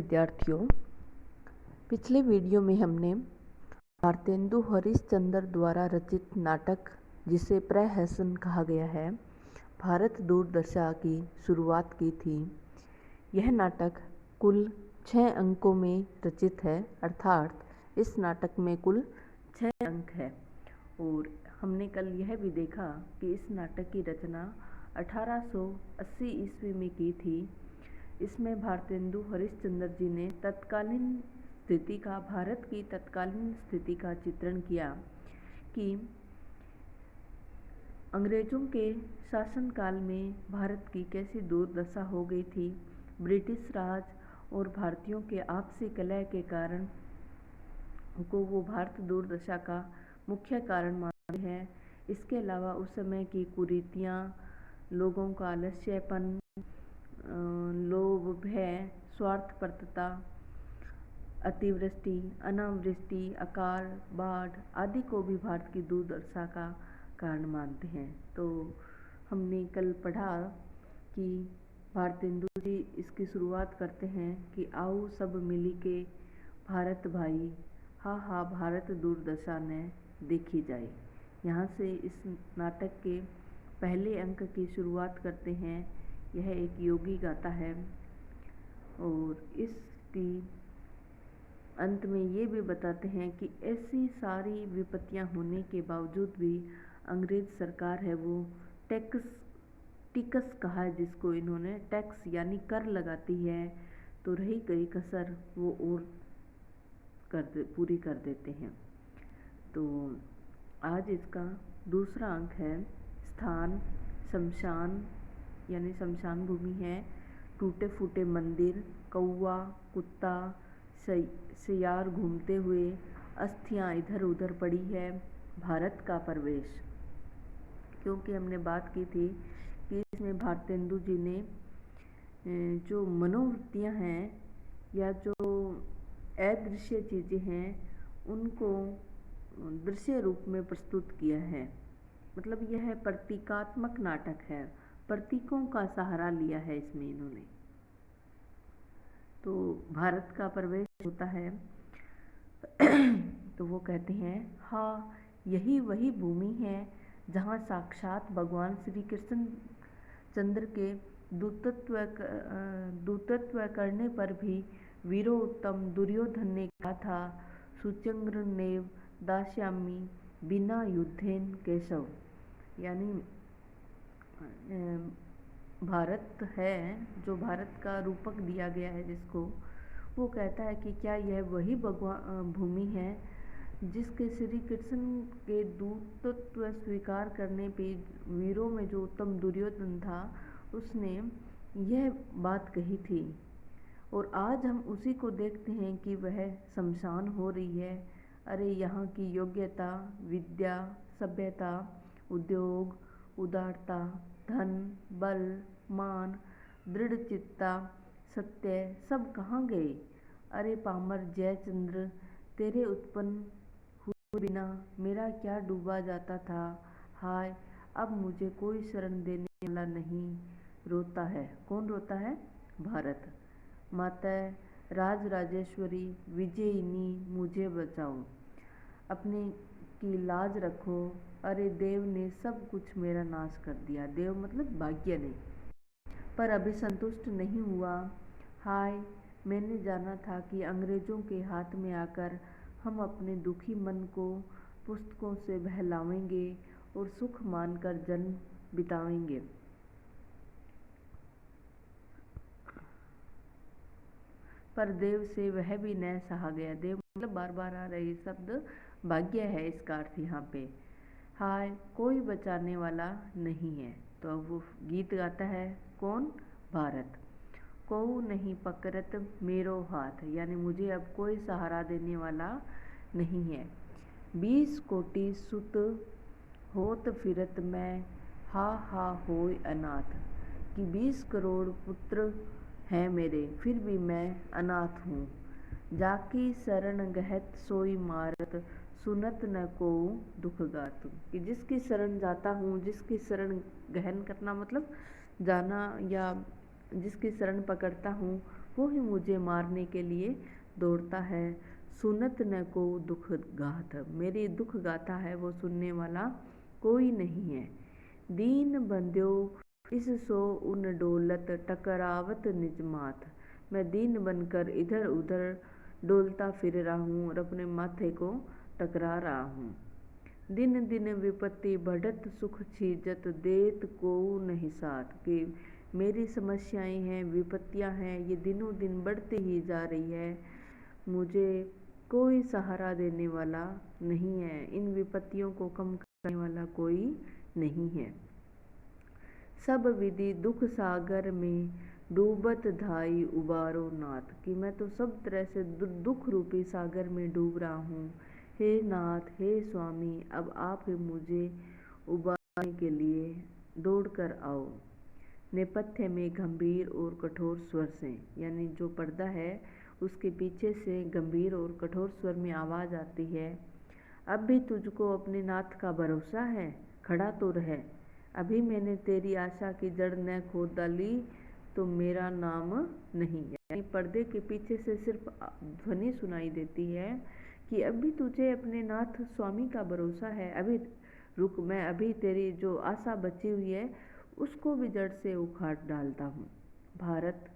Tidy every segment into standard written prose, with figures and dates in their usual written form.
विद्यार्थियों, पिछले वीडियो में हमने भारतेंदु हरिश्चंद्र द्वारा रचित नाटक, जिसे प्रहसन कहा गया है, भारत दूरदर्शा की शुरुआत की थी। यह नाटक कुल 6 अंकों में रचित है, अर्थात इस नाटक में कुल 6 अंक है। और हमने कल यह भी देखा कि इस नाटक की रचना 1880 ईस्वी में की थी। इसमें भारतेंदु हरिश्चंद्र जी ने भारत की तत्कालीन स्थिति का चित्रण किया कि अंग्रेजों के शासनकाल में भारत की कैसी दुर्दशा हो गई थी। ब्रिटिश राज और भारतीयों के आपसी कलह के कारण को वो भारत दुर्दशा का मुख्य कारण मानते हैं। इसके अलावा उस समय की कुरीतियाँ, लोगों का आलस्यपन, लोभ, भय, स्वार्थपरता, अतिवृष्टि, अनावृष्टि, अकाल, बाढ़ आदि को भी भारत की दुर्दशा का कारण मानते हैं। तो हमने कल पढ़ा कि भारतेंदु जी इसकी शुरुआत करते हैं कि आओ सब मिली के भारत भाई, हा हा भारत दुर्दशा ने देखी जाए। यहाँ से इस नाटक के पहले अंक की शुरुआत करते हैं। यह एक योगी गाता है और इसकी अंत में ये भी बताते हैं कि ऐसी सारी विपत्तियां होने के बावजूद भी अंग्रेज सरकार है वो टिकस कहा है जिसको इन्होंने, टैक्स यानी कर लगाती है, तो रही गई कसर वो और पूरी कर देते हैं। तो आज इसका दूसरा अंक है स्थान शमशान, यानी शमशान भूमि है। टूटे फूटे मंदिर, कौवा, कुत्ता, सियार घूमते हुए, अस्थियां इधर उधर पड़ी है, भारत का प्रवेश। क्योंकि हमने बात की थी कि इसमें भारतेंदु जी ने जो मनोवृत्तियां हैं या जो अदृश्य चीज़ें हैं उनको दृश्य रूप में प्रस्तुत किया है। मतलब यह प्रतीकात्मक नाटक है, प्रतीकों का सहारा लिया है इसमें इन्होंने। तो भारत का प्रवेश होता है तो वो कहते हैं, हाँ यही वही भूमि है जहाँ साक्षात भगवान श्री कृष्ण चंद्र के दूतत्व करने पर भी वीरोत्तम दुर्योधन ने कहा था, सुचंद्र नेव दास्यामि बिना युद्धेन केशव। यानी भारत है, जो भारत का रूपक दिया गया है जिसको, वो कहता है कि क्या यह वही भूमि है जिसके श्री कृष्ण के दूतत्व स्वीकार करने पे वीरों में जो उत्तम दुर्योधन था उसने यह बात कही थी। और आज हम उसी को देखते हैं कि वह शमशान हो रही है। अरे यहाँ की योग्यता, विद्या, सभ्यता, उद्योग, उदारता, धन, बल, मान, दृढ़चित्ता, सत्य सब कहाँ गए। अरे पामर जयचंद्र, तेरे उत्पन्न हुए बिना मेरा क्या डूबा जाता था। हाय अब मुझे कोई शरण देने वाला नहीं। रोता है, कौन रोता है? भारत माता राज राजेश्वरी विजयिनी, मुझे बचाओ, अपने की लाज रखो। अरे देव ने सब कुछ मेरा नाश कर दिया। देव मतलब भाग्य ने, पर अभी संतुष्ट नहीं हुआ। हाय मैंने जाना था कि अंग्रेजों के हाथ में आकर हम अपने दुखी मन को पुस्तकों से बहलावेंगे और सुख मानकर जन्म बितावेंगे, पर देव से वह भी न सहा गया। देव मतलब बार बार आ रहे शब्द भाग्य है इसका अर्थ यहाँ पे। हाय कोई बचाने वाला नहीं है। तो अब वो गीत गाता है, कौन? भारत। कोई नहीं पकड़त मेरो हाथ, यानी मुझे अब कोई सहारा देने वाला नहीं है। 20 कोटि सुत होत फिरत मैं, हा होय अनाथ। कि 20 करोड़ पुत्र हैं मेरे, फिर भी मैं अनाथ हूँ। जाकी शरण गहत सोई मारत, सुनत न को दुख गात। कि जिसकी शरण जाता हूँ, जिसकी शरण गहन करना मतलब जाना, या जिसकी शरण पकड़ता हूँ वो ही मुझे मारने के लिए दौड़ता है। सुनत न को दुख गाथ, मेरी दुख गाथा है वो सुनने वाला कोई नहीं है। दीन बंध्यो इस सो उन डोलत, टकरावत निज माथ, मैं दीन बनकर इधर उधर डोलता फिर रहा हूँ और अपने माथे को टकरा रहा हूँ। दिन दिन विपत्ति बढ़त सुख छीजत, देत को नहीं साथ, कि मेरी समस्याएं हैं, विपत्तियां हैं, ये दिनों दिन बढ़ती ही जा रही है, मुझे कोई सहारा देने वाला नहीं है, इन विपत्तियों को कम करने वाला कोई नहीं है। सब विधि दुख सागर में डूबत धाई उबारो नाथ, कि मैं तो सब तरह से दुख रूपी सागर में डूब रहा हूँ। हे नाथ, हे स्वामी, अब आप ही मुझे उबारने के लिए दौड़ कर आओ। नेपथ्य में गंभीर और कठोर स्वर से, यानी जो पर्दा है उसके पीछे से गंभीर और कठोर स्वर में आवाज़ आती है, अब भी तुझको अपने नाथ का भरोसा है, खड़ा तो रह। अभी मैंने तेरी आशा की जड़ न खोद डाली तो मेरा नाम नहीं। यानी पर्दे के पीछे से सिर्फ ध्वनि सुनाई देती है कि अभी तुझे अपने नाथ स्वामी का भरोसा है, अभी रुक, मैं अभी तेरी जो आशा बची हुई है उसको भी जड़ से उखाड़ डालता हूँ। भारत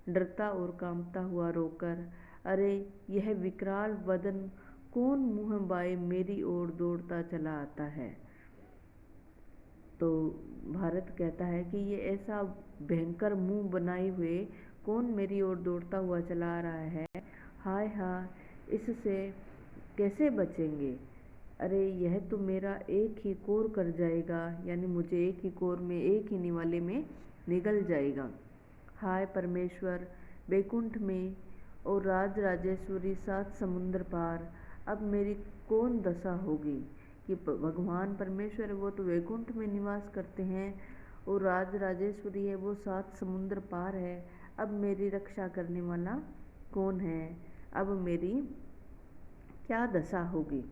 डरता और कांपता हुआ रोकर, अरे यह विकराल वदन कौन मुँह बाए मेरी ओर दौड़ता चला आता है। तो भारत कहता है कि ये ऐसा भयंकर मुंह बनाए हुए कौन मेरी ओर दौड़ता हुआ चला आ रहा है, हाय हाय, इससे कैसे बचेंगे। अरे यह तो मेरा एक ही कोर कर जाएगा, यानी मुझे एक ही कोर में, एक ही निवाले में निगल जाएगा। हाय परमेश्वर, बैकुंठ में और राज राजेश्वरी 7 समुद्र पार, अब मेरी कौन दशा होगी। कि भगवान परमेश्वर वो तो वैकुंठ में निवास करते हैं और राज राजेश्वरी है वो 7 समुद्र पार है, अब मेरी रक्षा करने वाला कौन है, अब मेरी क्या दशा होगी।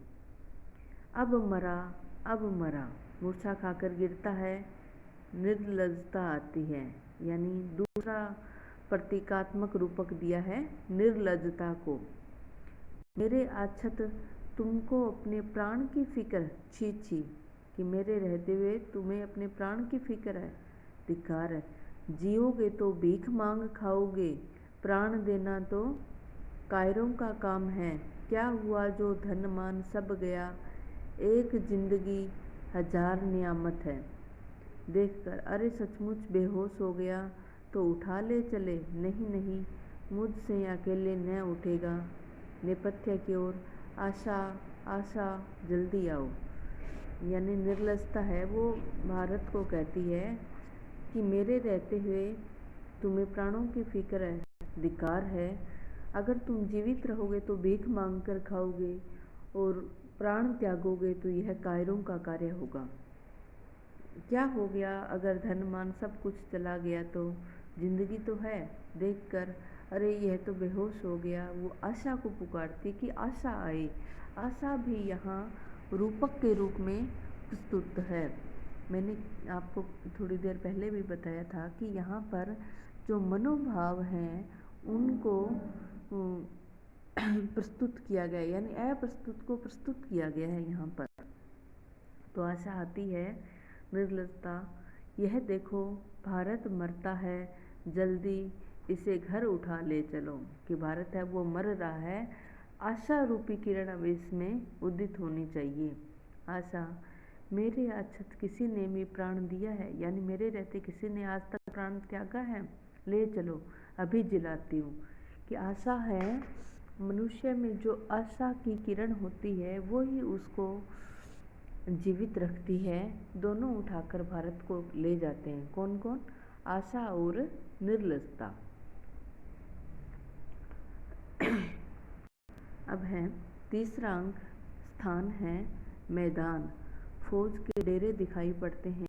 अब मरा, मूर्छा खाकर गिरता है, निर्लजता आती है, यानी दूसरा प्रतीकात्मक रूपक दिया है निर्लजता को। मेरे आच्छत तुमको अपने प्राण की फिक्र, छी छी, कि मेरे रहते हुए तुम्हें अपने प्राण की फिक्र है, धिक्कार है। जियोगे तो भीख मांग खाओगे, प्राण देना तो कायरों का काम है। क्या हुआ जो धन मान सब गया, एक जिंदगी 1000 नियामत है। देखकर अरे सचमुच बेहोश हो गया तो उठा ले चले, नहीं नहीं मुझसे अकेले न उठेगा। नेपथ्य की ओर, आशा आशा जल्दी आओ, यानी निर्लजता है वो भारत को कहती है कि मेरे रहते हुए तुम्हें प्राणों की फिक्र है, धिक्कार है। अगर तुम जीवित रहोगे तो भीख मांग कर खाओगे और प्राण त्यागोगे तो यह कायरों का कार्य होगा। क्या हो गया अगर धन मान सब कुछ चला गया, तो जिंदगी तो है। देखकर अरे यह तो बेहोश हो गया, वो आशा को पुकारती कि आशा आए। आशा भी यहाँ रूपक के रूप में प्रस्तुत है। मैंने आपको थोड़ी देर पहले भी बताया था कि यहाँ पर जो मनोभाव हैं उनको प्रस्तुत किया गया, यानी अप्रस्तुत को प्रस्तुत किया गया है यहाँ पर। तो आशा आती है, निर्लजता, यह देखो भारत मरता है, जल्दी इसे घर उठा ले चलो। कि भारत है वो मर रहा है, आशा रूपी किरण अब इसमें उदित होनी चाहिए। आशा, मेरे आच्छत किसी ने भी प्राण दिया है, यानी मेरे रहते किसी ने आज तक प्राण त्यागा है, ले चलो अभी जिलाती हूँ। कि आशा है मनुष्य में जो आशा की किरण होती है वो ही उसको जीवित रखती है। दोनों उठाकर भारत को ले जाते हैं, कौन कौन, आशा और निर्लजता। अब है तीसरा अंक, स्थान है मैदान। फौज के डेरे दिखाई पड़ते हैं।